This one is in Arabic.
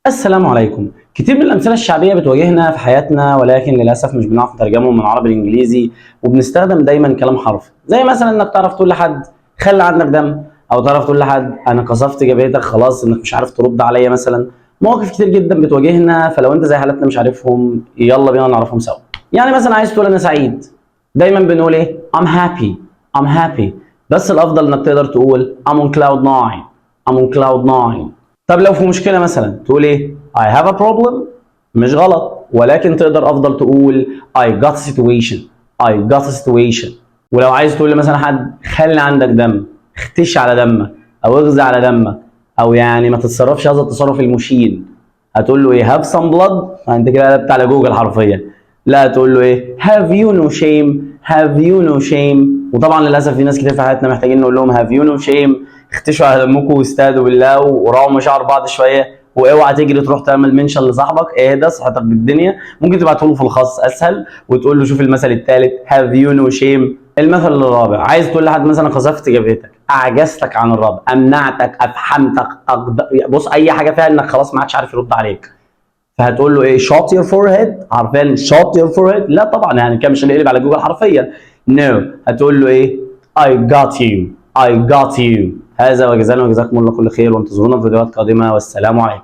السلام عليكم. كتير من الأمثلة الشعبية بتواجهنا في حياتنا، ولكن للأسف مش بنعرف نترجمهم من عربي لإنجليزي، وبنستخدم دايما كلام حرفي، زي مثلا إنك تعرف تقول لحد خلي عندك دم، أو تعرف تقول لحد أنا قذفت جبهتك خلاص إنك مش عارف ترد عليا مثلا. مواقف كتير جدا بتواجهنا، فلو أنت زي حالتنا مش عارفهم يلا بينا نعرفهم سوا. يعني مثلا عايز تقول أنا سعيد، دايما بنقول إيه؟ I'm happy. I'm happy. بس الأفضل إنك تقدر تقول I'm on cloud 9. I'm on cloud 9. طب لو في مشكلة مثلا تقول ايه؟ I have a problem. مش غلط، ولكن تقدر افضل تقول I got a situation. I got a situation. ولو عايز تقول مثلا حد خلي عندك دم، اختش على دمك، او اغزى على دمك، او يعني ما تتصرفش هذا التصرف المشين، هتقول له ايه؟ have some blood. انت كده قلبت على جوجل حرفيا. لا تقول له ايه؟ have you no shame. have you no shame. وطبعا للاسف في ناس كتير في حياتنا محتاجين نقول لهم have you no shame. اختشوا على دمكم واستهدوا بالله وراعوا مشاعر بعض شويه، واوعى تجري تروح تعمل منشن لصاحبك، اهدى صحتك بالدنيا. ممكن تبعته له في الخاص اسهل، وتقول له شوف المثل الثالث have you no shame. المثل الرابع عايز تقول لحد مثلا قذفت جبهتك، اعجزتك عن الرد، امنعتك، افحمتك، بص اي حاجه فيها انك خلاص ما عادش عارف يرد عليك، فهتقول له ايه؟ shot your forehead. عارفين shot your forehead؟ لا طبعا يعني كان مش هنقلب على جوجل حرفيا. no. هتقول له ايه؟ I got you. I got you. هذا وجزانا وجزاكم الله كل خير، وانتظرونا في فيديوهات قادمه، والسلام عليكم.